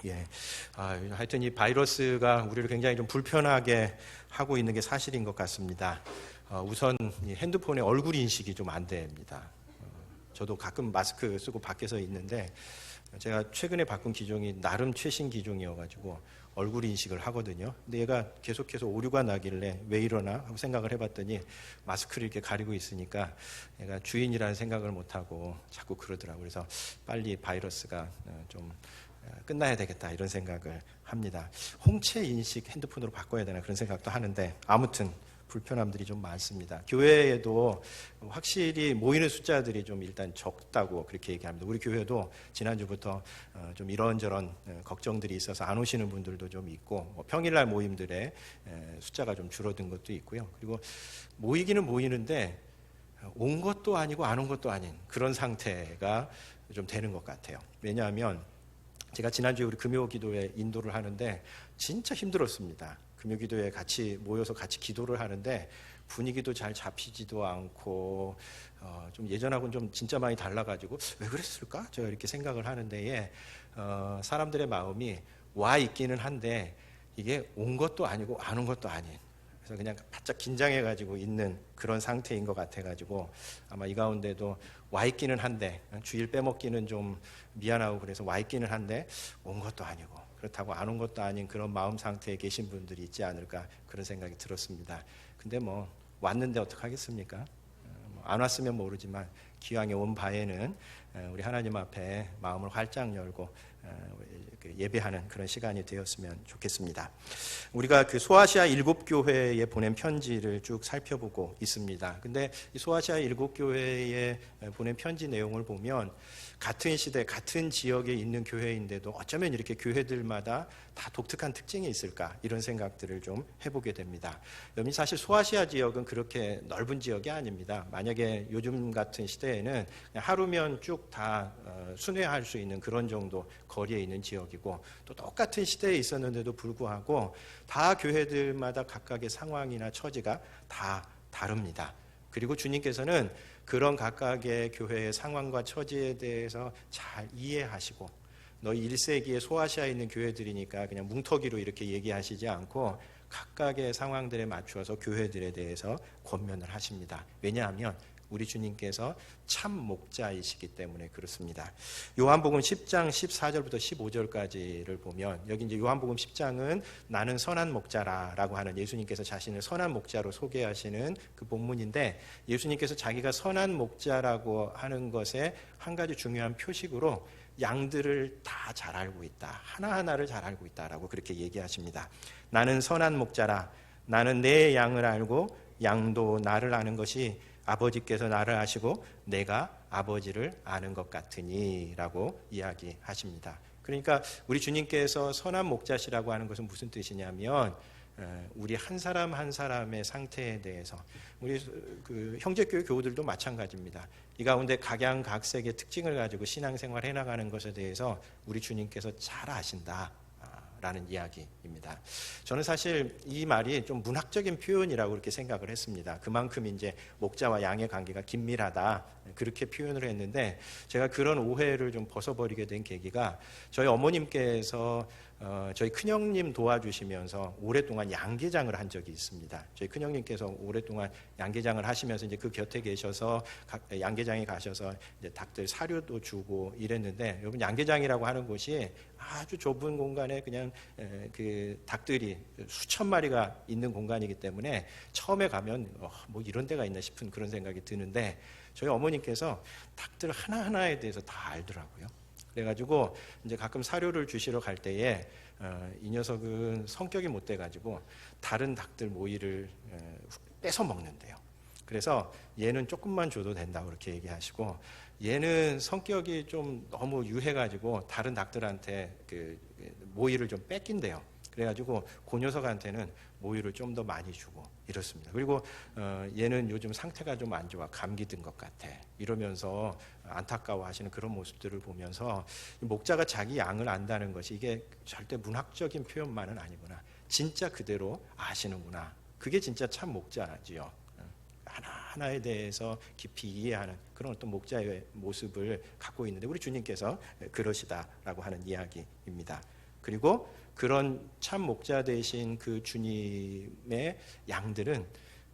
예. 하여튼 이 바이러스가 우리를 굉장히 좀 불편하게 하고 있는 게 사실인 것 같습니다. 우선 이 핸드폰의 얼굴 인식이 좀 안 됩니다. 저도 가끔 마스크 쓰고 밖에서 있는데 제가 최근에 바꾼 기종이 나름 최신 기종이어가지고 얼굴 인식을 하거든요. 근데 얘가 계속해서 오류가 나길래 왜 이러나 하고 생각을 해봤더니 마스크를 이렇게 가리고 있으니까 얘가 주인이라는 생각을 못하고 자꾸 그러더라고요. 그래서 빨리 바이러스가 좀 끝나야 되겠다 이런 생각을 합니다. 홍채 인식 핸드폰으로 바꿔야 되나 그런 생각도 하는데 아무튼 불편함들이 좀 많습니다. 교회에도 확실히 모이는 숫자들이 좀 일단 적다고 그렇게 얘기합니다. 우리 교회도 지난주부터 좀 이런저런 걱정들이 있어서 안 오시는 분들도 좀 있고 평일날 모임들의 숫자가 좀 줄어든 것도 있고요. 그리고 모이기는 모이는데 온 것도 아니고 안 온 것도 아닌 그런 상태가 좀 되는 것 같아요. 왜냐하면 제가 지난주에 우리 금요기도회 인도를 하는데 진짜 힘들었습니다. 금요기도에 같이 모여서 같이 기도를 하는데 분위기도 잘 잡히지도 않고 좀 예전하고는 좀 진짜 많이 달라가지고 왜 그랬을까? 제가 이렇게 생각을 하는데 사람들의 마음이 와 있기는 한데 이게 온 것도 아니고 안 온 것도 아닌 그래서 그냥 바짝 긴장해가지고 있는 그런 상태인 것 같아가지고 아마 이 가운데도 와 있기는 한데 주일 빼먹기는 좀 미안하고 그래서 와 있기는 한데 온 것도 아니고 그렇다고 안 온 것도 아닌 그런 마음 상태에 계신 분들이 있지 않을까 그런 생각이 들었습니다. 근데 뭐 왔는데 어떡하겠습니까? 안 왔으면 모르지만 기왕에 온 바에는 우리 하나님 앞에 마음을 활짝 열고 예배하는 그런 시간이 되었으면 좋겠습니다. 우리가 그 소아시아 7교회에 보낸 편지를 쭉 살펴보고 있습니다. 근데 이 소아시아 7교회에 보낸 편지 내용을 보면 같은 시대, 같은 지역에 있는 교회인데도 어쩌면 이렇게 교회들마다 다 독특한 특징이 있을까 이런 생각들을 좀 해보게 됩니다. 여러분 사실 소아시아 지역은 그렇게 넓은 지역이 아닙니다. 만약에 요즘 같은 시대에는 그냥 하루면 쭉 다 순회할 수 있는 그런 정도 거리에 있는 지역이고 또 똑같은 시대에 있었는데도 불구하고 다 교회들마다 각각의 상황이나 처지가 다 다릅니다. 그리고 주님께서는 그런 각각의 교회의 상황과 처지에 대해서 잘 이해하시고 너희 1세기에 소아시아에 있는 교회들이니까 그냥 뭉터기로 이렇게 얘기하시지 않고 각각의 상황들에 맞추어서 교회들에 대해서 권면을 하십니다. 왜냐하면 우리 주님께서 참 목자이시기 때문에 그렇습니다. 요한복음 10장 14절부터 15절까지를 보면 여기 이제 요한복음 10장은 나는 선한 목자라라고 하는 예수님께서 자신을 선한 목자로 소개하시는 그 본문인데 예수님께서 자기가 선한 목자라고 하는 것에 한 가지 중요한 표식으로 양들을 다 잘 알고 있다. 하나하나를 잘 알고 있다라고 그렇게 얘기하십니다. 나는 선한 목자라. 나는 내 양을 알고 양도 나를 아는 것이 아버지께서 나를 아시고 내가 아버지를 아는 것 같으니 라고 이야기하십니다. 그러니까 우리 주님께서 선한 목자시라고 하는 것은 무슨 뜻이냐면 우리 한 사람 한 사람의 상태에 대해서 우리 그 형제교회 교우들도 마찬가지입니다. 이 가운데 각양각색의 특징을 가지고 신앙생활 해나가는 것에 대해서 우리 주님께서 잘 아신다 라는 이야기입니다. 저는 사실 이 말이 좀 문학적인 표현이라고 그렇게 생각을 했습니다. 그만큼 이제 목자와 양의 관계가 긴밀하다 그렇게 표현을 했는데 제가 그런 오해를 좀 벗어버리게 된 계기가 저희 어머님께서 저희 큰형님 도와주시면서 오랫동안 양계장을 한 적이 있습니다. 저희 큰형님께서 오랫동안 양계장을 하시면서 이제 그 곁에 계셔서 양계장에 가셔서 이제 닭들 사료도 주고 이랬는데 여러분 양계장이라고 하는 곳이 아주 좁은 공간에 그냥 그 닭들이 수천 마리가 있는 공간이기 때문에 처음에 가면 뭐 이런 데가 있나 싶은 그런 생각이 드는데 저희 어머니께서 닭들 하나하나에 대해서 다 알더라고요. 그래가지고 이제 가끔 사료를 주시러 갈 때에 이 녀석은 성격이 못 돼가지고 다른 닭들 모이를 뺏어 먹는데요. 그래서 얘는 조금만 줘도 된다고 그렇게 얘기하시고 얘는 성격이 좀 너무 유해가지고 다른 닭들한테 그 모이를 좀 뺏긴대요. 그래가지고 그 녀석한테는 모이를 좀 더 많이 주고 이렇습니다. 그리고 얘는 요즘 상태가 좀 안 좋아. 감기 든 것 같아. 이러면서 안타까워하시는 그런 모습들을 보면서 목자가 자기 양을 안다는 것이 이게 절대 문학적인 표현만은 아니구나. 진짜 그대로 아시는구나. 그게 진짜 참 목자지요. 하나하나에 대해서 깊이 이해하는 그런 어떤 목자의 모습을 갖고 있는데 우리 주님께서 그러시다라고 하는 이야기입니다. 그리고 그런 참 목자 되신 그 주님의 양들은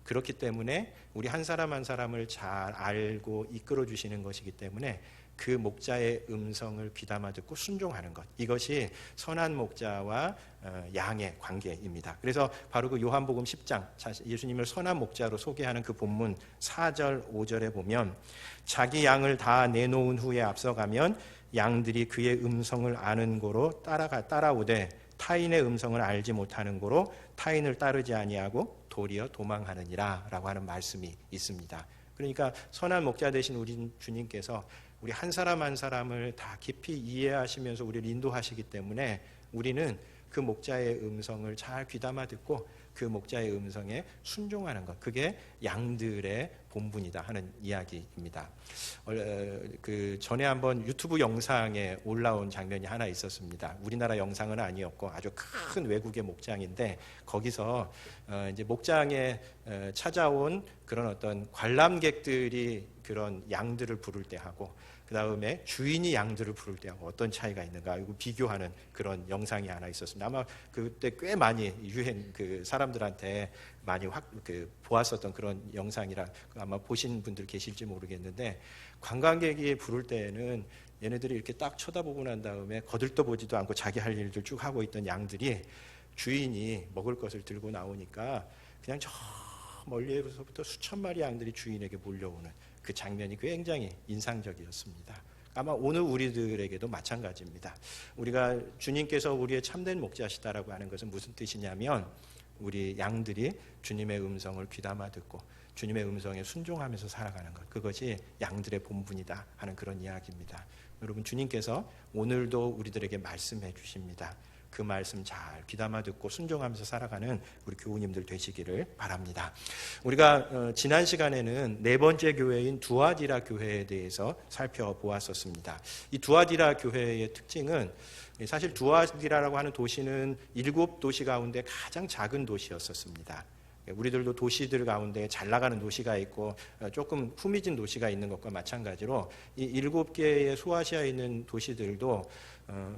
그렇기 때문에 우리 한 사람 한 사람을 잘 알고 이끌어 주시는 것이기 때문에 그 목자의 음성을 귀담아 듣고 순종하는 것, 이것이 선한 목자와 양의 관계입니다. 그래서 바로 그 요한복음 10장 예수님을 선한 목자로 소개하는 그 본문 4절 5절에 보면 자기 양을 다 내놓은 후에 앞서가면 양들이 그의 음성을 아는 고로 따라오되 타인의 음성을 알지 못하는 고로 타인을 따르지 아니하고 도리어 도망하느니라 라고 하는 말씀이 있습니다. 그러니까 선한 목자 되신 우리 주님께서 우리 한 사람 한 사람을 다 깊이 이해하시면서 우리를 인도하시기 때문에 우리는 그 목자의 음성을 잘 귀담아 듣고 그 목자의 음성에 순종하는 것, 그게 양들의 본분이다 하는 이야기입니다. 그 전에 한번 유튜브 영상에 올라온 장면이 하나 있었습니다. 우리나라 영상은 아니었고 아주 큰 외국의 목장인데 거기서 이제 목장에 찾아온 그런 어떤 관람객들이 그런 양들을 부를 때 하고 그 다음에 주인이 양들을 부를 때하고 어떤 차이가 있는가 이거 비교하는 그런 영상이 하나 있었습니다. 아마 그때 꽤 많이 그 사람들한테 많이 보았었던 그런 영상이라 아마 보신 분들 계실지 모르겠는데 관광객이 부를 때에는 얘네들이 이렇게 딱 쳐다보고 난 다음에 거들떠보지도 않고 자기 할 일들 쭉 하고 있던 양들이 주인이 먹을 것을 들고 나오니까 그냥 저 멀리에서부터 수천 마리 양들이 주인에게 몰려오는 그 장면이 굉장히 인상적이었습니다. 아마 오늘 우리들에게도 마찬가지입니다. 우리가 주님께서 우리의 참된 목자시다라고 하는 것은 무슨 뜻이냐면 우리 양들이 주님의 음성을 귀담아 듣고 주님의 음성에 순종하면서 살아가는 것, 그것이 양들의 본분이다 하는 그런 이야기입니다. 여러분, 주님께서 오늘도 우리들에게 말씀해 주십니다. 그 말씀 잘 귀담아 듣고 순종하면서 살아가는 우리 교우님들 되시기를 바랍니다. 우리가 지난 시간에는 네 번째 교회인 두아디라 교회에 대해서 살펴보았었습니다. 이 두아디라 교회의 특징은 사실 두아디라라고 하는 도시는 7도시 가운데 가장 작은 도시였었습니다. 우리들도 도시들 가운데 잘 나가는 도시가 있고 조금 후미진 도시가 있는 것과 마찬가지로 이 7개의 소아시아에 있는 도시들도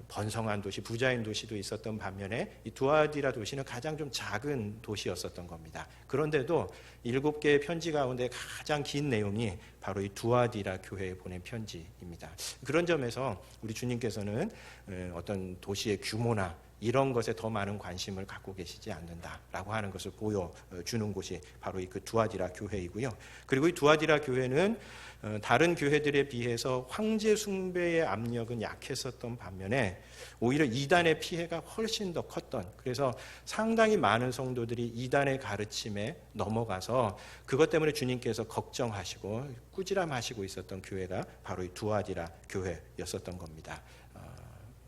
번성한 도시, 부자인 도시도 있었던 반면에 이 두아디라 도시는 가장 좀 작은 도시였었던 겁니다. 그런데도 7개의 편지 가운데 가장 긴 내용이 바로 이 두아디라 교회에 보낸 편지입니다. 그런 점에서 우리 주님께서는 어떤 도시의 규모나 이런 것에 더 많은 관심을 갖고 계시지 않는다라고 하는 것을 보여주는 곳이 바로 이 그 두아디라 교회이고요. 그리고 이 두아디라 교회는 다른 교회들에 비해서 황제 숭배의 압력은 약했었던 반면에 오히려 이단의 피해가 훨씬 더 컸던, 그래서 상당히 많은 성도들이 이단의 가르침에 넘어가서 그것 때문에 주님께서 걱정하시고 꾸지람하시고 있었던 교회가 바로 이 두아디라 교회였었던 겁니다.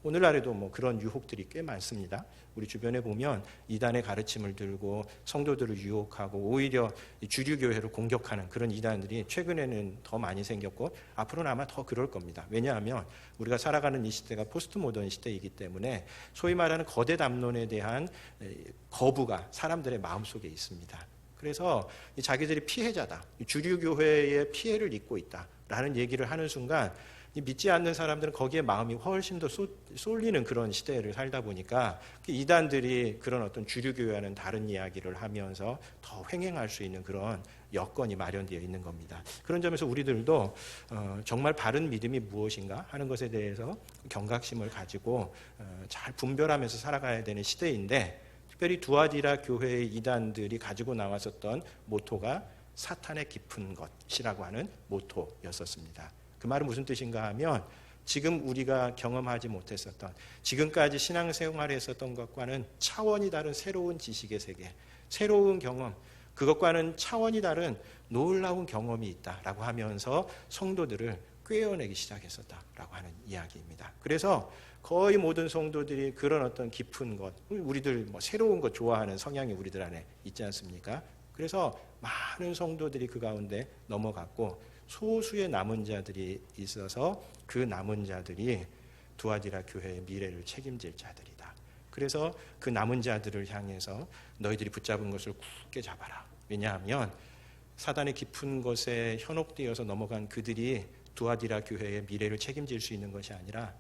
오늘날에도 뭐 그런 유혹들이 꽤 많습니다. 우리 주변에 보면 이단의 가르침을 들고 성도들을 유혹하고 오히려 주류교회를 공격하는 그런 이단들이 최근에는 더 많이 생겼고 앞으로는 아마 더 그럴 겁니다. 왜냐하면 우리가 살아가는 이 시대가 포스트 모던 시대이기 때문에 소위 말하는 거대 담론에 대한 거부가 사람들의 마음속에 있습니다. 그래서 자기들이 피해자다, 주류교회의 피해를 입고 있다라는 얘기를 하는 순간 믿지 않는 사람들은 거기에 마음이 훨씬 더 쏠리는 그런 시대를 살다 보니까 이단들이 그런 어떤 주류교회와는 다른 이야기를 하면서 더 횡행할 수 있는 그런 여건이 마련되어 있는 겁니다. 그런 점에서 우리들도 정말 바른 믿음이 무엇인가 하는 것에 대해서 경각심을 가지고 잘 분별하면서 살아가야 되는 시대인데, 특별히 두아디라 교회의 이단들이 가지고 나왔었던 모토가 사탄의 깊은 것이라고 하는 모토였었습니다. 그 말은 무슨 뜻인가 하면 지금 우리가 경험하지 못했었던, 지금까지 신앙생활에 했었던 것과는 차원이 다른 새로운 지식의 세계, 새로운 경험, 그것과는 차원이 다른 놀라운 경험이 있다라고 하면서 성도들을 꿰어내기 시작했었다라고 하는 이야기입니다. 그래서 거의 모든 성도들이 그런 어떤 깊은 것, 우리들 뭐 새로운 것 좋아하는 성향이 우리들 안에 있지 않습니까? 그래서 많은 성도들이 그 가운데 넘어갔고 소수의 남은 자들이 있어서 그 남은 자들이 두아디라 교회의 미래를 책임질 자들이다. 그래서 그 남은 자들을 향해서 너희들이 붙잡은 것을 굳게 잡아라. 왜냐하면 사단의 깊은 것에 현혹되어서 넘어간 그들이 두아디라 교회의 미래를 책임질 수 있는 것이 아니라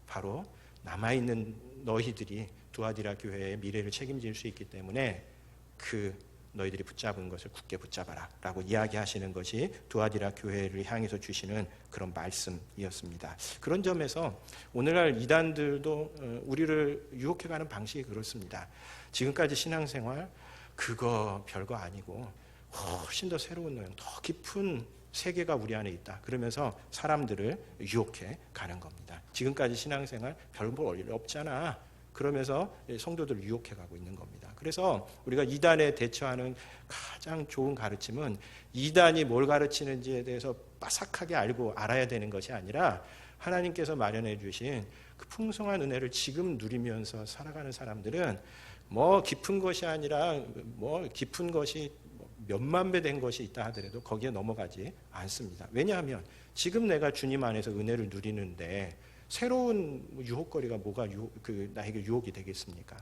바로 남아있는 너희들이 두아디라 교회의 미래를 책임질 수 있기 때문에 그 너희들이 붙잡은 것을 굳게 붙잡아라 라고 이야기하시는 것이 두아디라 교회를 향해서 주시는 그런 말씀이었습니다. 그런 점에서 오늘날 이단들도 우리를 유혹해가는 방식이 그렇습니다. 지금까지 신앙생활 그거 별거 아니고 훨씬 더 새로운 더 깊은 세계가 우리 안에 있다. 그러면서 사람들을 유혹해 가는 겁니다. 지금까지 신앙생활 별볼 일 없잖아. 그러면서 성도들을 유혹해 가고 있는 겁니다. 그래서 우리가 이단에 대처하는 가장 좋은 가르침은 이단이 뭘 가르치는지에 대해서 빠삭하게 알아야 되는 것이 아니라 하나님께서 마련해 주신 그 풍성한 은혜를 지금 누리면서 살아가는 사람들은 뭐 깊은 것이 아니라 뭐 깊은 것이 몇만 배 된 것이 있다 하더라도 거기에 넘어가지 않습니다. 왜냐하면 지금 내가 주님 안에서 은혜를 누리는데 새로운 유혹거리가 뭐가 나에게 유혹이 되겠습니까?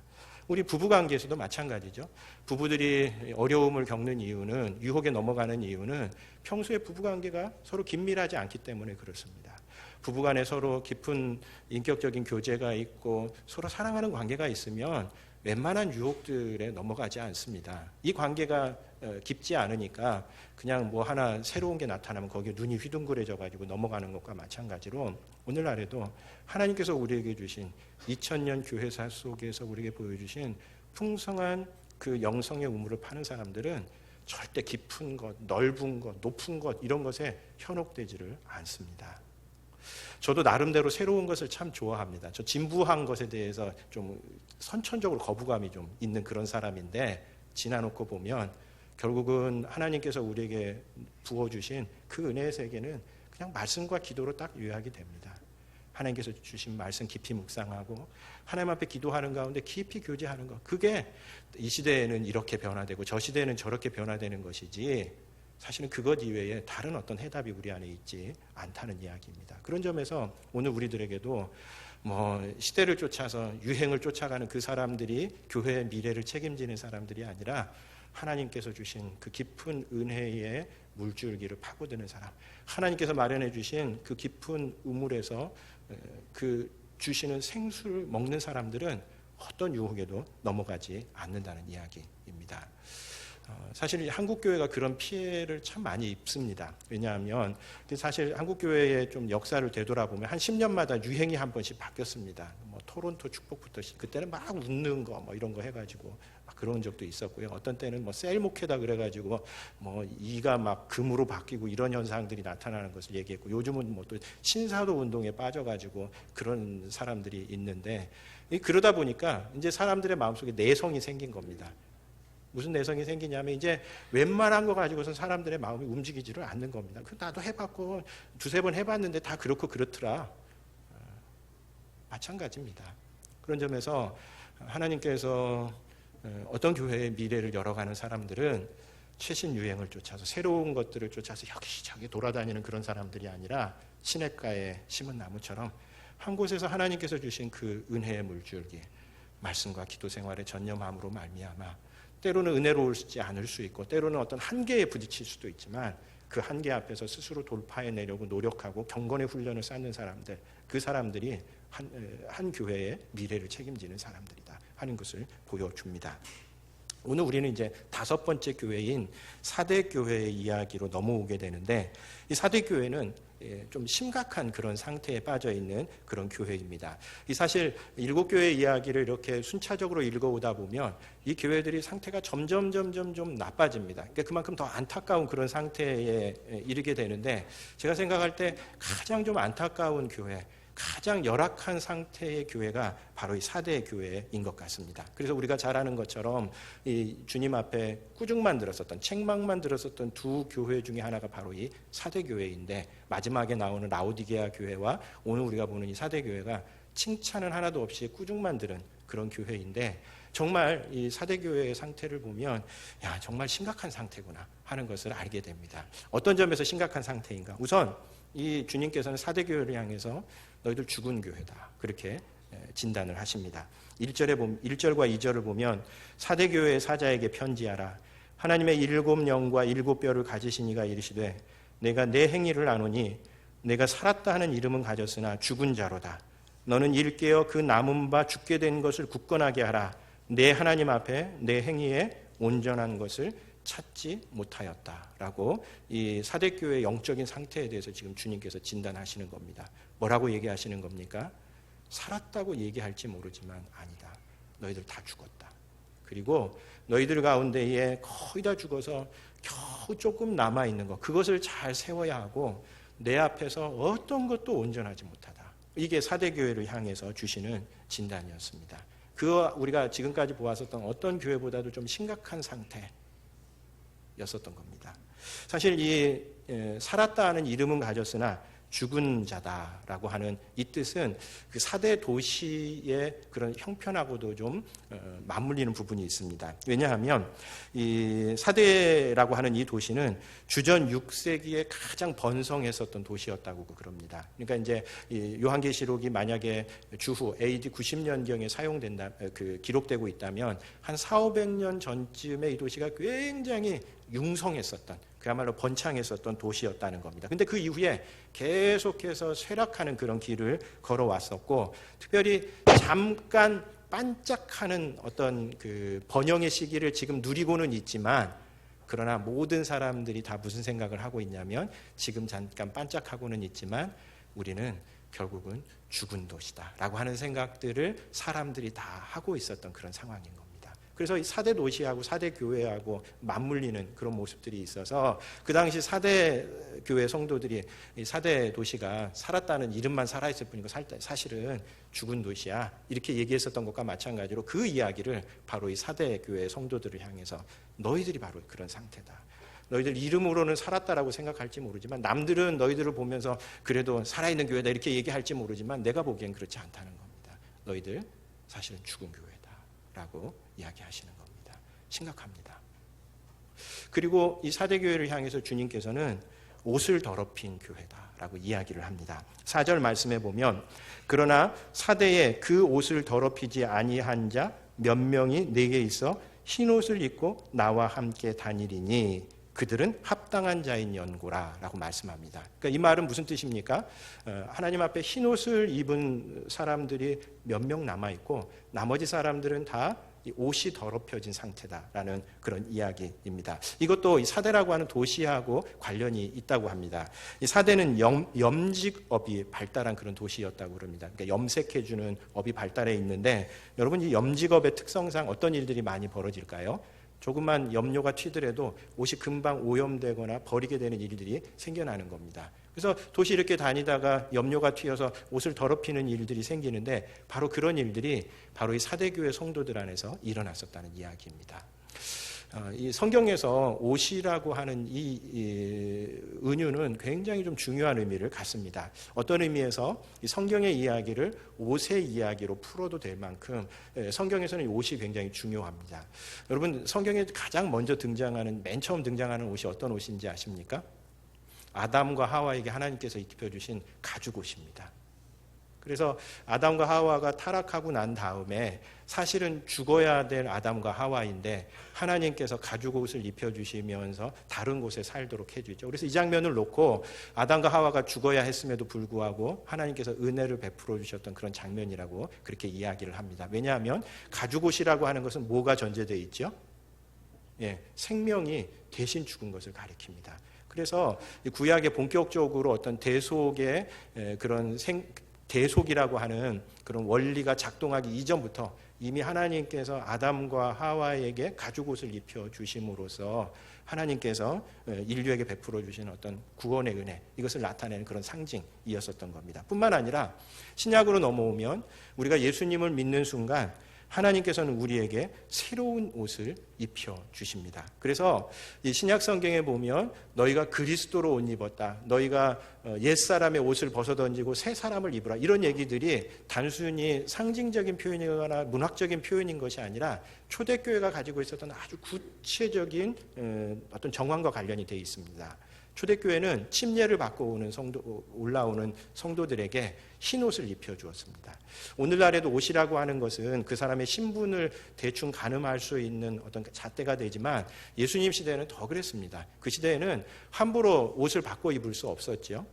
우리 부부관계에서도 마찬가지죠. 부부들이 어려움을 겪는 이유는, 유혹에 넘어가는 이유는 평소에 부부관계가 서로 긴밀하지 않기 때문에 그렇습니다. 부부간에 서로 깊은 인격적인 교제가 있고 서로 사랑하는 관계가 있으면 웬만한 유혹들에 넘어가지 않습니다. 이 관계가 깊지 않으니까 그냥 뭐 하나 새로운 게 나타나면 거기에 눈이 휘둥그레져 가지고 넘어가는 것과 마찬가지로 오늘날에도 하나님께서 우리에게 주신 2000년 교회사 속에서 우리에게 보여주신 풍성한 그 영성의 우물을 파는 사람들은 절대 깊은 것, 넓은 것, 높은 것 이런 것에 현혹되지를 않습니다. 저도 나름대로 새로운 것을 참 좋아합니다. 저 진부한 것에 대해서 좀 선천적으로 거부감이 좀 있는 그런 사람인데 지나놓고 보면 결국은 하나님께서 우리에게 부어주신 그 은혜의 세계는 그냥 말씀과 기도로 딱 요약이 됩니다. 하나님께서 주신 말씀 깊이 묵상하고 하나님 앞에 기도하는 가운데 깊이 교제하는 것, 그게 이 시대에는 이렇게 변화되고 저 시대에는 저렇게 변화되는 것이지 사실은 그것 이외에 다른 어떤 해답이 우리 안에 있지 않다는 이야기입니다. 그런 점에서 오늘 우리들에게도 뭐 시대를 쫓아서 유행을 쫓아가는 그 사람들이 교회의 미래를 책임지는 사람들이 아니라 하나님께서 주신 그 깊은 은혜의 물줄기를 파고드는 사람, 하나님께서 마련해 주신 그 깊은 우물에서 그 주시는 생수를 먹는 사람들은 어떤 유혹에도 넘어가지 않는다는 이야기입니다. 사실 한국교회가 그런 피해를 참 많이 입습니다. 왜냐하면 사실 한국교회의 좀 역사를 되돌아보면 한 10년마다 유행이 한 번씩 바뀌었습니다. 뭐 토론토 축복부터 그때는 막 웃는 거 뭐 이런 거 해가지고 막 그런 적도 있었고요. 어떤 때는 뭐 셀목회다 그래가지고 뭐 이가 막 금으로 바뀌고 이런 현상들이 나타나는 것을 얘기했고 요즘은 뭐 또 신사도 운동에 빠져가지고 그런 사람들이 있는데 그러다 보니까 이제 사람들의 마음속에 내성이 생긴 겁니다. 무슨 내성이 생기냐면 이제 웬만한 거 가지고선 사람들의 마음이 움직이지를 않는 겁니다. 나도 해봤고 두세 번 해봤는데 다 그렇고 그렇더라. 마찬가지입니다. 그런 점에서 하나님께서 어떤 교회의 미래를 열어가는 사람들은 최신 유행을 쫓아서 새로운 것들을 쫓아서 여기저기 돌아다니는 그런 사람들이 아니라 시냇가에 심은 나무처럼 한 곳에서 하나님께서 주신 그 은혜의 물줄기, 말씀과 기도 생활에 전념함으로 말미암아 때로는 은혜로울지 않을 수 있고 때로는 어떤 한계에 부딪힐 수도 있지만 그 한계 앞에서 스스로 돌파해내려고 노력하고 경건의 훈련을 쌓는 사람들, 그 사람들이 한 교회의 미래를 책임지는 사람들이다 하는 것을 보여줍니다. 오늘 우리는 이제 5번째 교회인 사대교회의 이야기로 넘어오게 되는데 이 사대교회는 좀 심각한 그런 상태에 빠져 있는 그런 교회입니다. 이 사실 7교회 이야기를 이렇게 순차적으로 읽어오다 보면 이 교회들이 상태가 점점 좀 나빠집니다. 그러니까 그만큼 더 안타까운 그런 상태에 이르게 되는데 제가 생각할 때 가장 좀 안타까운 교회, 가장 열악한 상태의 교회가 바로 이 사대 교회인 것 같습니다. 그래서 우리가 잘 아는 것처럼 이 주님 앞에 꾸중만 들었었던 책망만 들었었던 두 교회 중에 하나가 바로 이 사대 교회인데 마지막에 나오는 라오디게아 교회와 오늘 우리가 보는 이 사대 교회가 칭찬은 하나도 없이 꾸중만 들은 그런 교회인데 정말 이 사대 교회의 상태를 보면 야 정말 심각한 상태구나 하는 것을 알게 됩니다. 어떤 점에서 심각한 상태인가? 우선 이 주님께서는 사대 교회를 향해서 너희들 죽은 교회다 그렇게 진단을 하십니다. 1절과 2절을 보면 사대 교회의 사자에게 편지하라. 하나님의 7영과 7뼈를 가지신 이가 이르시되 내가 내 행위를 아노니 내가 살았다 하는 이름은 가졌으나 죽은 자로다. 너는 일깨어 그 남은 바 죽게 된 것을 굳건하게 하라. 내 하나님 앞에 내 행위에 온전한 것을 찾지 못하였다라고 이 사대교회의 영적인 상태에 대해서 지금 주님께서 진단하시는 겁니다. 뭐라고 얘기하시는 겁니까? 살았다고 얘기할지 모르지만 아니다. 너희들 다 죽었다. 그리고 너희들 가운데에 거의 다 죽어서 겨우 조금 남아있는 것, 그것을 잘 세워야 하고 내 앞에서 어떤 것도 온전하지 못하다. 이게 사대교회를 향해서 주시는 진단이었습니다. 우리가 지금까지 보았었던 어떤 교회보다도 좀 심각한 상태였었던 겁니다. 사실 이 살았다 하는 이름은 가졌으나 죽은 자다라고 하는 이 뜻은 그 사대 도시의 그런 형편하고도 좀 맞물리는 부분이 있습니다. 왜냐하면 이 사대라고 하는 이 도시는 주전 6세기에 가장 번성했었던 도시였다고 그럽니다. 그러니까 이제 이 요한계시록이 만약에 주후 AD 90년경에 사용된다, 기록되고 있다면 한 400~500년 전쯤에 이 도시가 굉장히 융성했었던, 그야말로 번창했었던 도시였다는 겁니다. 근데 그 이후에 계속해서 쇠락하는 그런 길을 걸어왔었고, 특별히 잠깐 반짝하는 어떤 그 번영의 시기를 지금 누리고는 있지만, 그러나 모든 사람들이 다 무슨 생각을 하고 있냐면, 지금 잠깐 반짝하고는 있지만 우리는 결국은 죽은 도시다라고 하는 생각들을 사람들이 다 하고 있었던 그런 상황인 겁니다. 그래서 이 사대 도시하고 사대 교회하고 맞물리는 그런 모습들이 있어서 그 당시 사대 교회 성도들이 이 사대 도시가 살았다는 이름만 살아있을 뿐이고 사실은 죽은 도시야, 이렇게 얘기했었던 것과 마찬가지로 그 이야기를 바로 이 사대 교회 성도들을 향해서 너희들이 바로 그런 상태다. 너희들 이름으로는 살았다라고 생각할지 모르지만, 남들은 너희들을 보면서 그래도 살아있는 교회다 이렇게 얘기할지 모르지만 내가 보기엔 그렇지 않다는 겁니다. 너희들 사실은 죽은 교회다라고 이야기하시는 겁니다. 심각합니다. 그리고 이 사대교회를 향해서 주님께서는 옷을 더럽힌 교회다라고 이야기를 합니다. 4절 말씀에 보면, 그러나 사대에 그 옷을 더럽히지 아니한 자 몇 명이 내게 있어 흰 옷을 입고 나와 함께 다니리니 그들은 합당한 자인 연고라 라고 말씀합니다. 그러니까 이 말은 무슨 뜻입니까? 하나님 앞에 흰 옷을 입은 사람들이 몇 명 남아있고 나머지 사람들은 다 이 옷이 더럽혀진 상태다라는 그런 이야기입니다. 이것도 이 사대라고 하는 도시하고 관련이 있다고 합니다. 이 사대는 염직업이 발달한 그런 도시였다고 그럽니다. 그러니까 염색해주는 업이 발달해 있는데, 여러분 이 염직업의 특성상 어떤 일들이 많이 벌어질까요? 조금만 염료가 튀더라도 옷이 금방 오염되거나 버리게 되는 일들이 생겨나는 겁니다. 그래서 도시 이렇게 다니다가 염료가 튀어서 옷을 더럽히는 일들이 생기는데, 바로 그런 일들이 바로 이 사대교회 성도들 안에서 일어났었다는 이야기입니다. 이 성경에서 옷이라고 하는 이 은유는 굉장히 좀 중요한 의미를 갖습니다. 어떤 의미에서 이 성경의 이야기를 옷의 이야기로 풀어도 될 만큼 성경에서는 이 옷이 굉장히 중요합니다. 여러분, 성경에 가장 먼저 맨 처음 등장하는 옷이 어떤 옷인지 아십니까? 아담과 하와에게 하나님께서 입혀주신 가죽 옷입니다. 그래서 아담과 하와가 타락하고 난 다음에 사실은 죽어야 될 아담과 하와인데 하나님께서 가죽 옷을 입혀주시면서 다른 곳에 살도록 해주죠. 그래서 이 장면을 놓고 아담과 하와가 죽어야 했음에도 불구하고 하나님께서 은혜를 베풀어 주셨던 그런 장면이라고 그렇게 이야기를 합니다. 왜냐하면 가죽 옷이라고 하는 것은 뭐가 전제되어 있죠? 생명이 대신 죽은 것을 가리킵니다. 그래서 구약의 본격적으로 어떤 대속의 그런 대속이라고 하는 그런 원리가 작동하기 이전부터 이미 하나님께서 아담과 하와에게 가죽 옷을 입혀 주심으로써 하나님께서 인류에게 베풀어 주신 어떤 구원의 은혜, 이것을 나타내는 그런 상징이었었던 겁니다. 뿐만 아니라 신약으로 넘어오면 우리가 예수님을 믿는 순간 하나님께서는 우리에게 새로운 옷을 입혀 주십니다. 그래서 이 신약 성경에 보면 너희가 그리스도로 옷 입었다, 너희가 옛사람의 옷을 벗어던지고 새 사람을 입으라, 이런 얘기들이 단순히 상징적인 표현이거나 문학적인 표현인 것이 아니라 초대교회가 가지고 있었던 아주 구체적인 어떤 정황과 관련이 되어 있습니다. 초대교회는 침례를 받고 올라오는 성도들에게 흰 옷을 입혀주었습니다. 오늘날에도 옷이라고 하는 것은 그 사람의 신분을 대충 가늠할 수 있는 어떤 잣대가 되지만 예수님 시대에는 더 그랬습니다. 그 시대에는 함부로 옷을 바꿔 입을 수 없었죠.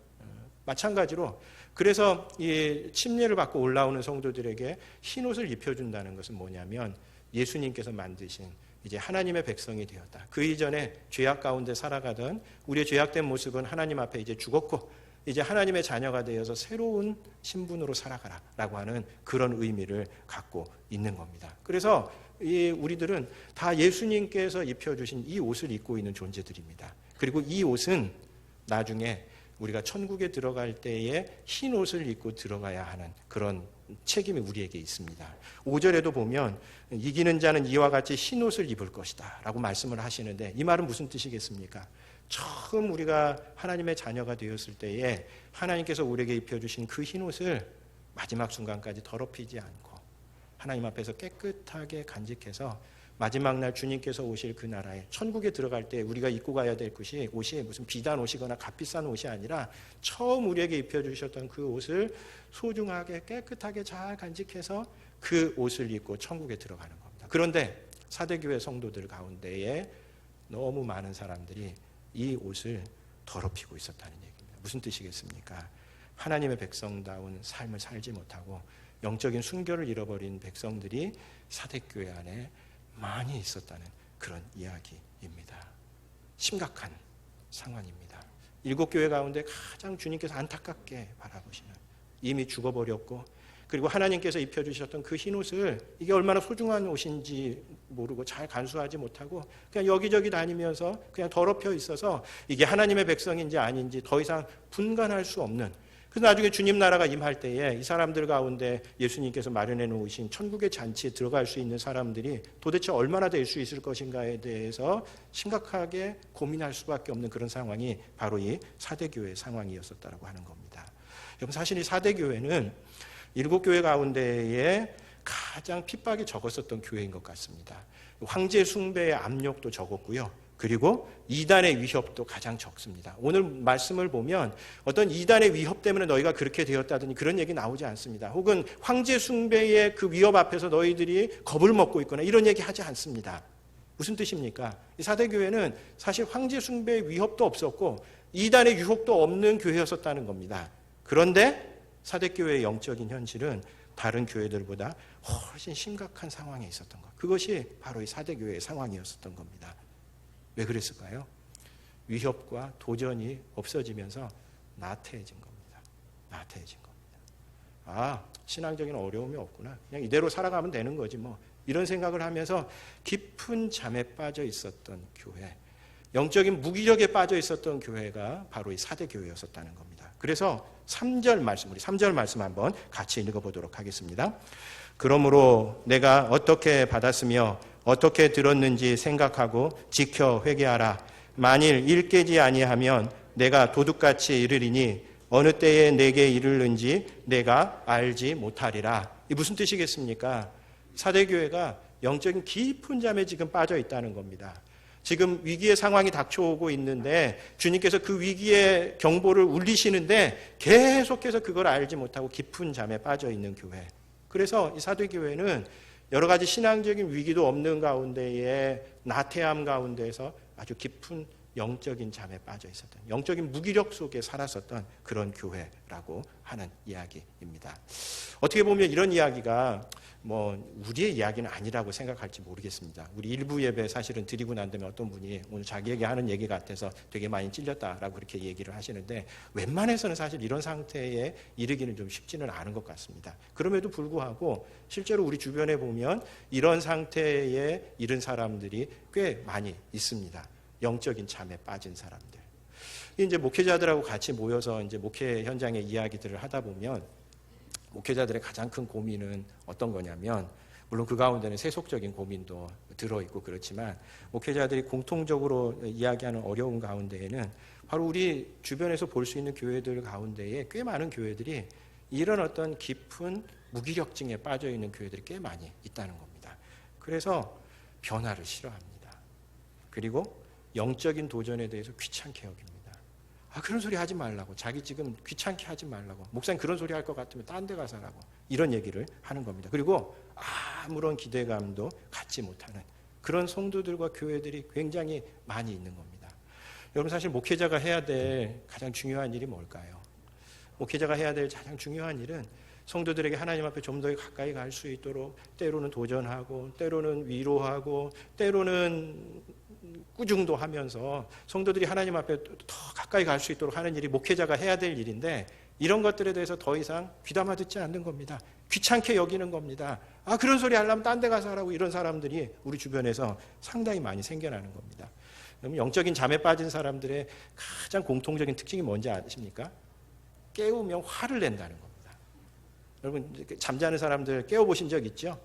마찬가지로 그래서 이 침례를 받고 올라오는 성도들에게 흰 옷을 입혀준다는 것은 뭐냐면 예수님께서 만드신 이제 하나님의 백성이 되었다. 그 이전에 죄악 가운데 살아가던 우리의 죄악된 모습은 하나님 앞에 이제 죽었고 이제 하나님의 자녀가 되어서 새로운 신분으로 살아가라라고 하는 그런 의미를 갖고 있는 겁니다. 그래서 우리들은 다 예수님께서 입혀주신 이 옷을 입고 있는 존재들입니다. 그리고 이 옷은 나중에 우리가 천국에 들어갈 때에 흰 옷을 입고 들어가야 하는 그런 책임이 우리에게 있습니다. 5절에도 보면 이기는 자는 이와 같이 흰 옷을 입을 것이다 라고 말씀을 하시는데 이 말은 무슨 뜻이겠습니까? 처음 우리가 하나님의 자녀가 되었을 때에 하나님께서 우리에게 입혀주신 그 흰 옷을 마지막 순간까지 더럽히지 않고 하나님 앞에서 깨끗하게 간직해서 마지막 날 주님께서 오실 그 나라에 천국에 들어갈 때 우리가 입고 가야 될 것이 옷이 무슨 비단 옷이거나 값비싼 옷이 아니라 처음 우리에게 입혀주셨던 그 옷을 소중하게 깨끗하게 잘 간직해서 그 옷을 입고 천국에 들어가는 겁니다. 그런데 사대교회 성도들 가운데에 너무 많은 사람들이 이 옷을 더럽히고 있었다는 얘기입니다. 무슨 뜻이겠습니까? 하나님의 백성다운 삶을 살지 못하고 영적인 순결을 잃어버린 백성들이 사대교회 안에 많이 있었다는 그런 이야기입니다. 심각한 상황입니다. 7교회 가운데 가장 주님께서 안타깝게 바라보시는 이미 죽어버렸고 그리고 하나님께서 입혀주셨던 그 흰옷을 이게 얼마나 소중한 옷인지 모르고 잘 간수하지 못하고 그냥 여기저기 다니면서 그냥 더럽혀 있어서 이게 하나님의 백성인지 아닌지 더 이상 분간할 수 없는 그래서 나중에 주님 나라가 임할 때에 이 사람들 가운데 예수님께서 마련해 놓으신 천국의 잔치에 들어갈 수 있는 사람들이 도대체 얼마나 될 수 있을 것인가에 대해서 심각하게 고민할 수밖에 없는 그런 상황이 바로 이 사대교회의 상황이었었다고 하는 겁니다. 여러분 사실 이 사대교회는 7교회 가운데에 가장 핍박이 적었었던 교회인 것 같습니다. 황제 숭배의 압력도 적었고요. 그리고 이단의 위협도 가장 적습니다. 오늘 말씀을 보면 어떤 이단의 위협 때문에 너희가 그렇게 되었다더니 그런 얘기 나오지 않습니다. 혹은 황제 숭배의 그 위협 앞에서 너희들이 겁을 먹고 있거나 이런 얘기 하지 않습니다. 무슨 뜻입니까? 이 사대교회는 사실 황제 숭배의 위협도 없었고 이단의 유혹도 없는 교회였었다는 겁니다. 그런데 사대교회의 영적인 현실은 다른 교회들보다 훨씬 심각한 상황에 있었던 것. 그것이 바로 이 사대교회의 상황이었었던 겁니다. 왜 그랬을까요? 위협과 도전이 없어지면서 나태해진 겁니다. 나태해진 겁니다. 신앙적인 어려움이 없구나. 그냥 이대로 살아가면 되는 거지 뭐. 이런 생각을 하면서 깊은 잠에 빠져 있었던 교회, 영적인 무기력에 빠져 있었던 교회가 바로 이 사대교회였었다는 겁니다. 그래서 3절 말씀, 우리 3절 말씀 한번 같이 읽어보도록 하겠습니다. 그러므로 내가 어떻게 받았으며 어떻게 들었는지 생각하고 지켜 회개하라. 만일 일깨지 아니하면 내가 도둑같이 이르리니 어느 때에 내게 이르는지 내가 알지 못하리라. 이 무슨 뜻이겠습니까? 사대교회가 영적인 깊은 잠에 지금 빠져 있다는 겁니다. 지금 위기의 상황이 닥쳐오고 있는데 주님께서 그 위기의 경보를 울리시는데 계속해서 그걸 알지 못하고 깊은 잠에 빠져 있는 교회. 그래서 이 사대교회는 여러 가지 신앙적인 위기도 없는 가운데에 나태함 가운데서 아주 깊은 영적인 잠에 빠져 있었던, 영적인 무기력 속에 살았었던 그런 교회라고 하는 이야기입니다. 어떻게 보면 이런 이야기가 우리의 이야기는 아니라고 생각할지 모르겠습니다. 우리 일부 예배 사실은 드리고 난 다음에 어떤 분이 오늘 자기에게 하는 얘기 같아서 되게 많이 찔렸다라고 그렇게 얘기를 하시는데 웬만해서는 사실 이런 상태에 이르기는 좀 쉽지는 않은 것 같습니다. 그럼에도 불구하고 실제로 우리 주변에 보면 이런 상태에 이른 사람들이 꽤 많이 있습니다. 영적인 잠에 빠진 사람들. 이제 목회자들하고 같이 모여서 이제 목회 현장의 이야기들을 하다 보면 목회자들의 가장 큰 고민은 어떤 거냐면 물론 그 가운데는 세속적인 고민도 들어있고 그렇지만 목회자들이 공통적으로 이야기하는 어려운 가운데에는 바로 우리 주변에서 볼 수 있는 교회들 가운데에 꽤 많은 교회들이 이런 어떤 깊은 무기력증에 빠져있는 교회들이 꽤 많이 있다는 겁니다. 그래서 변화를 싫어합니다. 그리고 영적인 도전에 대해서 귀찮게 여깁니다. 그런 소리 하지 말라고. 자기 지금 귀찮게 하지 말라고. 목사님 그런 소리 할 것 같으면 딴 데 가서 하라고. 이런 얘기를 하는 겁니다. 그리고 아무런 기대감도 갖지 못하는 그런 성도들과 교회들이 굉장히 많이 있는 겁니다. 여러분 사실 목회자가 해야 될 가장 중요한 일이 뭘까요? 목회자가 해야 될 가장 중요한 일은 성도들에게 하나님 앞에 좀 더 가까이 갈 수 있도록 때로는 도전하고 때로는 위로하고 때로는 꾸중도 하면서 성도들이 하나님 앞에 더 가까이 갈 수 있도록 하는 일이 목회자가 해야 될 일인데, 이런 것들에 대해서 더 이상 귀담아 듣지 않는 겁니다. 귀찮게 여기는 겁니다. 그런 소리 하려면 딴 데 가서 하라고, 이런 사람들이 우리 주변에서 상당히 많이 생겨나는 겁니다. 그럼 영적인 잠에 빠진 사람들의 가장 공통적인 특징이 뭔지 아십니까? 깨우면 화를 낸다는 겁니다. 여러분, 잠자는 사람들 깨워보신 적 있죠?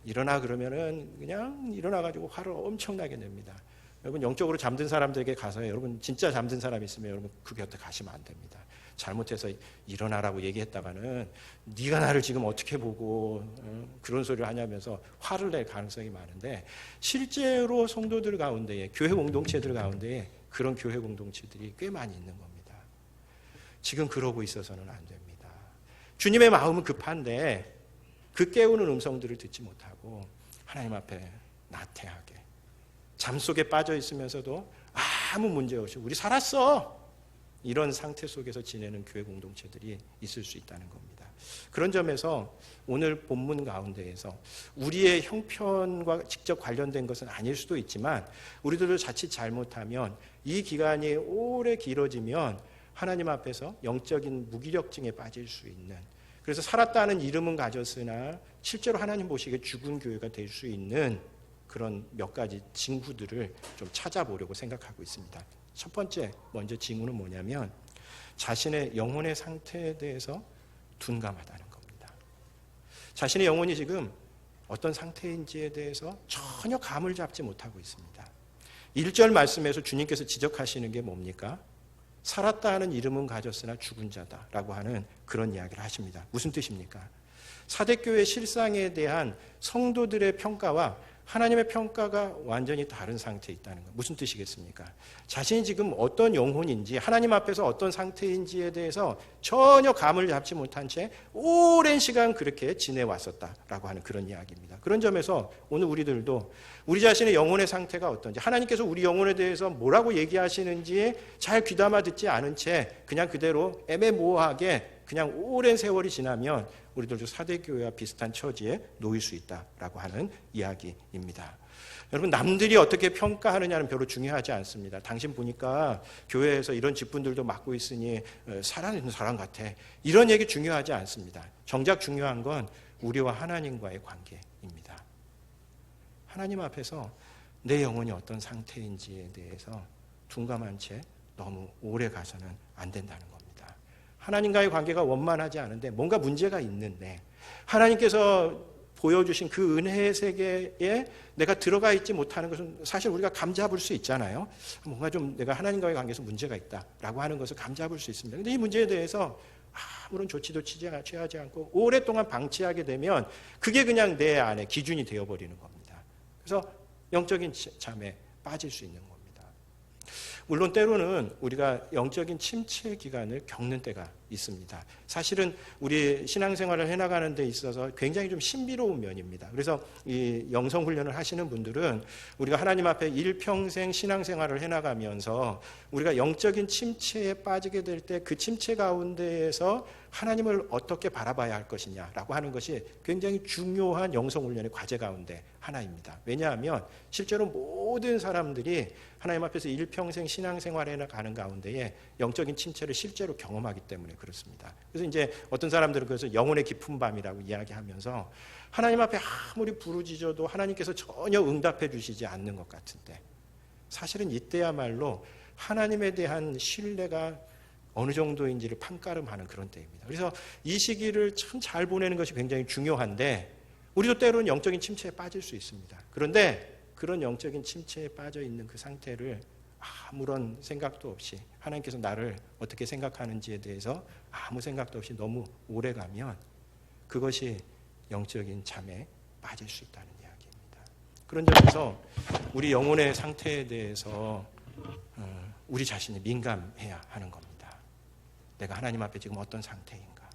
일어나 그러면은 그냥 일어나가지고 화를 엄청나게 냅니다. 여러분, 영적으로 잠든 사람들에게 가서 여러분 진짜 잠든 사람이 있으면 여러분 그 곁에 가시면 안 됩니다. 잘못해서 일어나라고 얘기했다가는 네가 나를 지금 어떻게 보고 그런 소리를 하냐면서 화를 낼 가능성이 많은데, 실제로 성도들 가운데에, 교회 공동체들 가운데에 그런 교회 공동체들이 꽤 많이 있는 겁니다. 지금 그러고 있어서는 안 됩니다. 주님의 마음은 급한데 그 깨우는 음성들을 듣지 못하고 하나님 앞에 나태하게 잠 속에 빠져 있으면서도 아무 문제 없이 우리 살았어, 이런 상태 속에서 지내는 교회 공동체들이 있을 수 있다는 겁니다. 그런 점에서 오늘 본문 가운데에서 우리의 형편과 직접 관련된 것은 아닐 수도 있지만, 우리들도 자칫 잘못하면 이 기간이 오래 길어지면 하나님 앞에서 영적인 무기력증에 빠질 수 있는, 그래서 살았다는 이름은 가졌으나 실제로 하나님 보시기에 죽은 교회가 될 수 있는 그런 몇 가지 징후들을 좀 찾아보려고 생각하고 있습니다. 첫 번째, 먼저 징후는 뭐냐면 자신의 영혼의 상태에 대해서 둔감하다는 겁니다. 자신의 영혼이 지금 어떤 상태인지에 대해서 전혀 감을 잡지 못하고 있습니다. 1절 말씀에서 주님께서 지적하시는 게 뭡니까? 살았다 하는 이름은 가졌으나 죽은 자다라고 하는 그런 이야기를 하십니다. 무슨 뜻입니까? 사대교회 실상에 대한 성도들의 평가와 하나님의 평가가 완전히 다른 상태에 있다는 것. 무슨 뜻이겠습니까? 자신이 지금 어떤 영혼인지, 하나님 앞에서 어떤 상태인지에 대해서 전혀 감을 잡지 못한 채 오랜 시간 그렇게 지내왔었다라고 하는 그런 이야기입니다. 그런 점에서 오늘 우리들도 우리 자신의 영혼의 상태가 어떤지, 하나님께서 우리 영혼에 대해서 뭐라고 얘기하시는지 잘 귀담아 듣지 않은 채 그냥 그대로 애매모호하게 그냥 오랜 세월이 지나면 우리들도 사대교회와 비슷한 처지에 놓일 수 있다라고 하는 이야기입니다. 여러분, 남들이 어떻게 평가하느냐는 별로 중요하지 않습니다. 당신 보니까 교회에서 이런 직분들도 맡고 있으니 살아있는 사람 같아, 이런 얘기 중요하지 않습니다. 정작 중요한 건 우리와 하나님과의 관계입니다. 하나님 앞에서 내 영혼이 어떤 상태인지에 대해서 둔감한 채 너무 오래 가서는 안 된다는 겁니다. 하나님과의 관계가 원만하지 않은데 뭔가 문제가 있는데, 하나님께서 보여주신 그 은혜의 세계에 내가 들어가 있지 못하는 것은 사실 우리가 감잡을 수 있잖아요. 뭔가 좀 내가 하나님과의 관계에서 문제가 있다라고 하는 것을 감잡을 수 있습니다. 그런데 이 문제에 대해서 아무런 조치도 취하지 않고 오랫동안 방치하게 되면 그게 그냥 내 안에 기준이 되어버리는 겁니다. 그래서 영적인 잠에 빠질 수 있는 겁니다. 물론 때로는 우리가 영적인 침체 기간을 겪는 때가 있습니다. 사실은 우리 신앙생활을 해나가는 데 있어서 굉장히 좀 신비로운 면입니다. 그래서 이 영성훈련을 하시는 분들은 우리가 하나님 앞에 일평생 신앙생활을 해나가면서 우리가 영적인 침체에 빠지게 될 때 그 침체 가운데에서 하나님을 어떻게 바라봐야 할 것이냐라고 하는 것이 굉장히 중요한 영성훈련의 과제 가운데 하나입니다. 왜냐하면 실제로 모든 사람들이 하나님 앞에서 일평생 신앙생활에 가는 가운데에 영적인 침체를 실제로 경험하기 때문에 그렇습니다. 그래서 이제 어떤 사람들은 그래서 영혼의 깊은 밤이라고 이야기하면서 하나님 앞에 아무리 부르짖어도 하나님께서 전혀 응답해 주시지 않는 것 같은데, 사실은 이때야말로 하나님에 대한 신뢰가 어느 정도인지를 판가름하는 그런 때입니다. 그래서 이 시기를 참 잘 보내는 것이 굉장히 중요한데, 우리도 때로는 영적인 침체에 빠질 수 있습니다. 그런데 그런 영적인 침체에 빠져 있는 그 상태를 아무런 생각도 없이, 하나님께서 나를 어떻게 생각하는지에 대해서 아무 생각도 없이 너무 오래 가면 그것이 영적인 잠에 빠질 수 있다는 이야기입니다. 그런 점에서 우리 영혼의 상태에 대해서 우리 자신이 민감해야 하는 겁니다. 내가 하나님 앞에 지금 어떤 상태인가.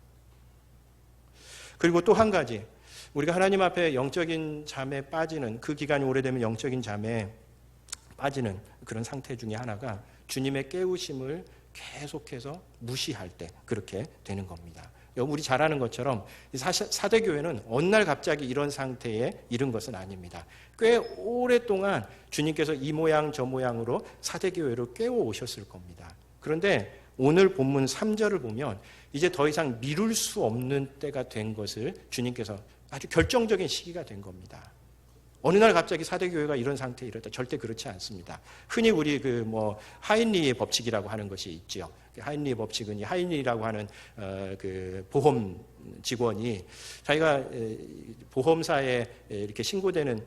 그리고 또 한 가지, 우리가 하나님 앞에 영적인 잠에 빠지는, 그 기간이 오래되면 영적인 잠에 빠지는 그런 상태 중에 하나가 주님의 깨우심을 계속해서 무시할 때 그렇게 되는 겁니다. 우리 잘 아는 것처럼 사대교회는 어느 날 갑자기 이런 상태에 이른 것은 아닙니다. 꽤 오랫동안 주님께서 이 모양 저 모양으로 사대교회를 깨워오셨을 겁니다. 그런데 오늘 본문 3절을 보면 이제 더 이상 미룰 수 없는 때가 된 것을 주님께서 아주 결정적인 시기가 된 겁니다. 어느 날 갑자기 사대교회가 이런 상태에 이르렀다. 절대 그렇지 않습니다. 흔히 우리 하인리의 법칙이라고 하는 것이 있죠. 하인리의 법칙은 하인리라고 하는 그 보험 직원이 자기가 보험사에 이렇게 신고되는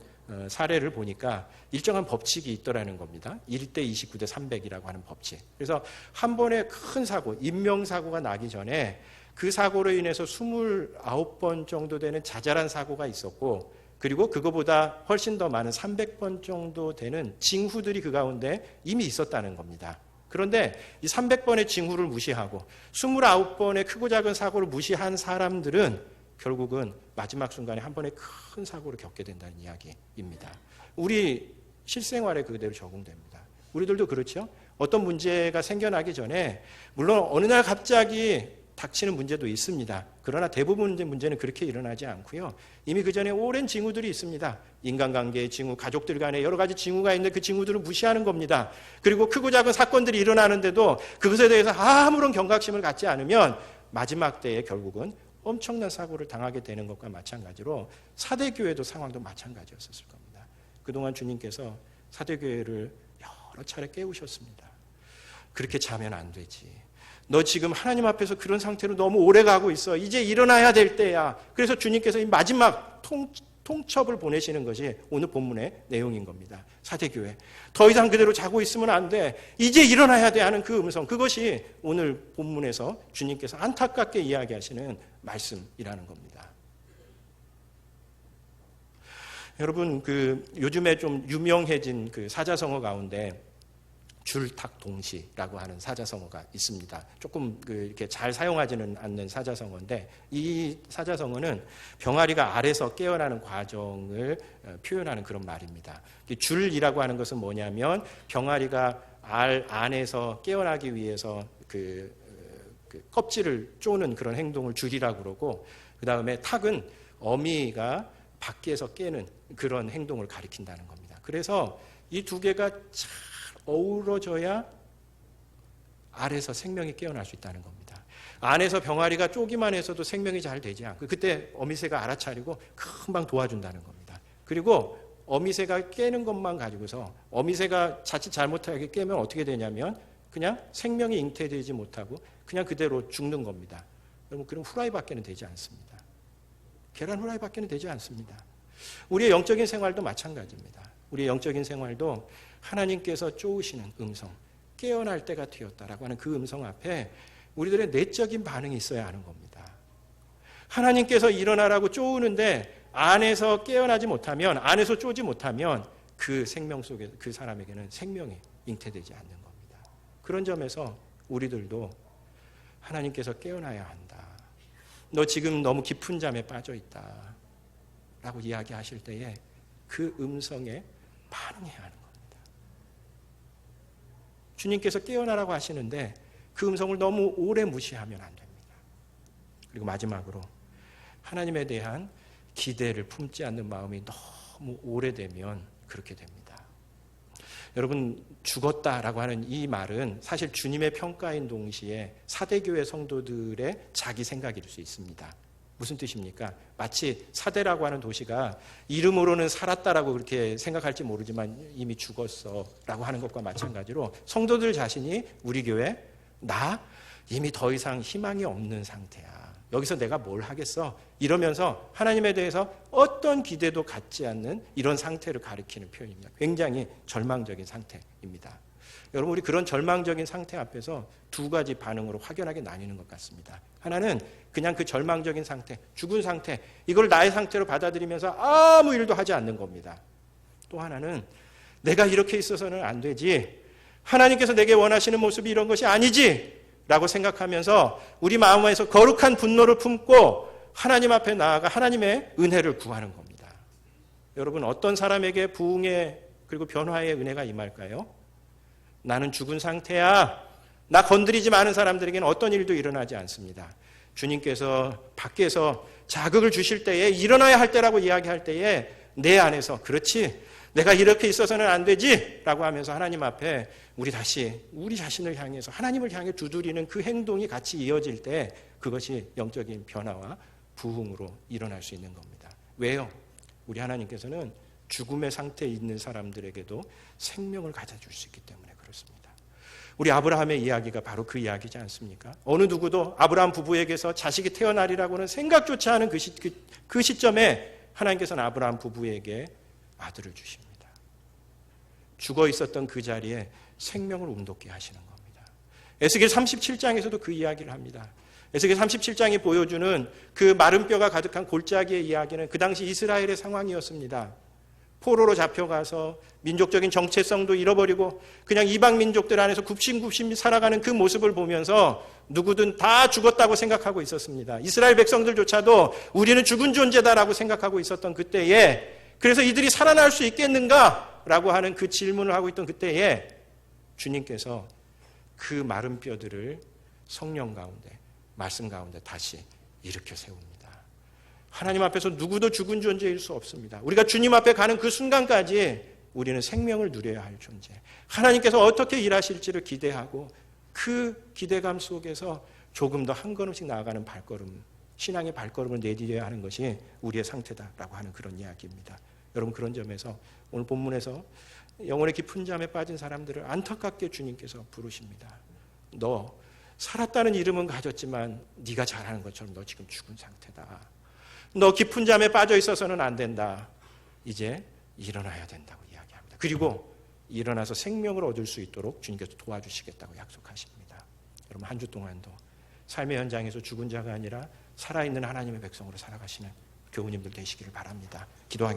사례를 보니까 일정한 법칙이 있더라는 겁니다. 1대 29대 300이라고 하는 법칙. 그래서 한 번에 큰 사고, 인명사고가 나기 전에 그 사고로 인해서 29번 정도 되는 자잘한 사고가 있었고, 그리고 그거보다 훨씬 더 많은 300번 정도 되는 징후들이 그 가운데 이미 있었다는 겁니다. 그런데 이 300번의 징후를 무시하고 29번의 크고 작은 사고를 무시한 사람들은 결국은 마지막 순간에 한 번에 큰 사고를 겪게 된다는 이야기입니다. 우리 실생활에 그대로 적용됩니다. 우리들도 그렇죠? 어떤 문제가 생겨나기 전에 물론 어느 날 갑자기 닥치는 문제도 있습니다. 그러나 대부분의 문제는 그렇게 일어나지 않고요. 이미 그 전에 오랜 징후들이 있습니다. 인간관계의 징후, 가족들 간에 여러 가지 징후가 있는데 그 징후들을 무시하는 겁니다. 그리고 크고 작은 사건들이 일어나는데도 그것에 대해서 아무런 경각심을 갖지 않으면 마지막 때에 결국은 엄청난 사고를 당하게 되는 것과 마찬가지로 사대교회도 상황도 마찬가지였을 겁니다. 그동안 주님께서 사대교회를 여러 차례 깨우셨습니다. 그렇게 자면 안 되지. 너 지금 하나님 앞에서 그런 상태로 너무 오래 가고 있어. 이제 일어나야 될 때야. 그래서 주님께서 이 마지막 통첩을 보내시는 것이 오늘 본문의 내용인 겁니다. 사대교회. 더 이상 그대로 자고 있으면 안 돼. 이제 일어나야 돼 하는 그 음성. 그것이 오늘 본문에서 주님께서 안타깝게 이야기하시는 말씀이라는 겁니다. 여러분, 요즘에 좀 유명해진 그 사자성어 가운데 줄탁동시라고 하는 사자성어가 있습니다. 조금 이렇게 잘 사용하지는 않는 사자성어인데 이 사자성어는 병아리가 알에서 깨어나는 과정을 표현하는 그런 말입니다. 줄이라고 하는 것은 뭐냐면 병아리가 알 안에서 깨어나기 위해서 그 껍질을 쪼는 그런 행동을 줄이라고 그러고, 그 다음에 탁은 어미가 밖에서 깨는 그런 행동을 가리킨다는 겁니다. 그래서 이 두 개가 잘 어우러져야 알에서 생명이 깨어날 수 있다는 겁니다. 안에서 병아리가 쪼기만 해서도 생명이 잘 되지 않고 그때 어미새가 알아차리고 금방 도와준다는 겁니다. 그리고 어미새가 깨는 것만 가지고서 어미새가 자칫 잘못하게 깨면 어떻게 되냐면 그냥 생명이 잉태되지 못하고 그냥 그대로 죽는 겁니다. 여러분, 그럼 후라이밖에는 되지 않습니다. 계란 후라이밖에는 되지 않습니다. 우리의 영적인 생활도 마찬가지입니다. 우리의 영적인 생활도 하나님께서 쪼으시는 음성, 깨어날 때가 되었다라고 하는 그 음성 앞에 우리들의 내적인 반응이 있어야 하는 겁니다. 하나님께서 일어나라고 쪼우는데 안에서 깨어나지 못하면, 안에서 쪼지 못하면 그 생명 속에 그 사람에게는 생명이 잉태되지 않는 겁니다. 그런 점에서 우리들도 하나님께서 깨어나야 한다. 너 지금 너무 깊은 잠에 빠져 있다. 라고 이야기하실 때에 그 음성에 반응해야 하는 겁니다. 주님께서 깨어나라고 하시는데 그 음성을 너무 오래 무시하면 안 됩니다. 그리고 마지막으로 하나님에 대한 기대를 품지 않는 마음이 너무 오래되면 그렇게 됩니다. 여러분, 죽었다라고 하는 이 말은 사실 주님의 평가인 동시에 사대교회 성도들의 자기 생각일 수 있습니다. 무슨 뜻입니까? 마치 사대라고 하는 도시가 이름으로는 살았다라고 그렇게 생각할지 모르지만 이미 죽었어라고 하는 것과 마찬가지로 성도들 자신이 우리 교회 나 이미 더 이상 희망이 없는 상태야. 여기서 내가 뭘 하겠어? 이러면서 하나님에 대해서 어떤 기대도 갖지 않는 이런 상태를 가리키는 표현입니다. 굉장히 절망적인 상태입니다. 여러분, 우리 그런 절망적인 상태 앞에서 두 가지 반응으로 확연하게 나뉘는 것 같습니다. 하나는 그냥 그 절망적인 상태, 죽은 상태, 이걸 나의 상태로 받아들이면서 아무 일도 하지 않는 겁니다. 또 하나는 내가 이렇게 있어서는 안 되지, 하나님께서 내게 원하시는 모습이 이런 것이 아니지 라고 생각하면서 우리 마음에서 거룩한 분노를 품고 하나님 앞에 나아가 하나님의 은혜를 구하는 겁니다. 여러분, 어떤 사람에게 부흥의 그리고 변화의 은혜가 임할까요? 나는 죽은 상태야. 나 건드리지 않은 사람들에게는 어떤 일도 일어나지 않습니다. 주님께서 밖에서 자극을 주실 때에 일어나야 할 때라고 이야기할 때에 내 안에서 그렇지 내가 이렇게 있어서는 안 되지 라고 하면서 하나님 앞에 우리 다시 우리 자신을 향해서 하나님을 향해 두드리는 그 행동이 같이 이어질 때 그것이 영적인 변화와 부흥으로 일어날 수 있는 겁니다. 왜요? 우리 하나님께서는 죽음의 상태에 있는 사람들에게도 생명을 가져줄 수 있기 때문에 그렇습니다. 우리 아브라함의 이야기가 바로 그 이야기지 않습니까? 어느 누구도 아브라함 부부에게서 자식이 태어나리라고는 생각조차 하는 그 시점에 하나님께서는 아브라함 부부에게 아들을 주십니다. 죽어 있었던 그 자리에 생명을 움돋게 하시는 겁니다. 에스겔 37장에서도 그 이야기를 합니다. 에스겔 37장이 보여주는 그 마른 뼈가 가득한 골짜기의 이야기는 그 당시 이스라엘의 상황이었습니다. 포로로 잡혀가서 민족적인 정체성도 잃어버리고 그냥 이방 민족들 안에서 굽신굽신 살아가는 그 모습을 보면서 누구든 다 죽었다고 생각하고 있었습니다. 이스라엘 백성들조차도 우리는 죽은 존재다라고 생각하고 있었던 그때에 그래서 이들이 살아날 수 있겠는가라고 하는 그 질문을 하고 있던 그때에 주님께서 그 마른 뼈들을 성령 가운데 말씀 가운데 다시 일으켜 세웁니다. 하나님 앞에서 누구도 죽은 존재일 수 없습니다. 우리가 주님 앞에 가는 그 순간까지 우리는 생명을 누려야 할 존재. 하나님께서 어떻게 일하실지를 기대하고 그 기대감 속에서 조금 더 한 걸음씩 나아가는 발걸음, 신앙의 발걸음을 내디뎌야 하는 것이 우리의 상태다라고 하는 그런 이야기입니다. 여러분 그런 점에서 오늘 본문에서 영혼의 깊은 잠에 빠진 사람들을 안타깝게 주님께서 부르십니다. 너 살았다는 이름은 가졌지만 네가 잘하는 것처럼 너 지금 죽은 상태다. 너 깊은 잠에 빠져 있어서는 안 된다. 이제 일어나야 된다고 이야기합니다. 그리고 일어나서 생명을 얻을 수 있도록 주님께서 도와주시겠다고 약속하십니다. 여러분 한 주 동안도 삶의 현장에서 죽은 자가 아니라 살아있는 하나님의 백성으로 살아가시는 교우님들 되시기를 바랍니다. 기도하겠습니다.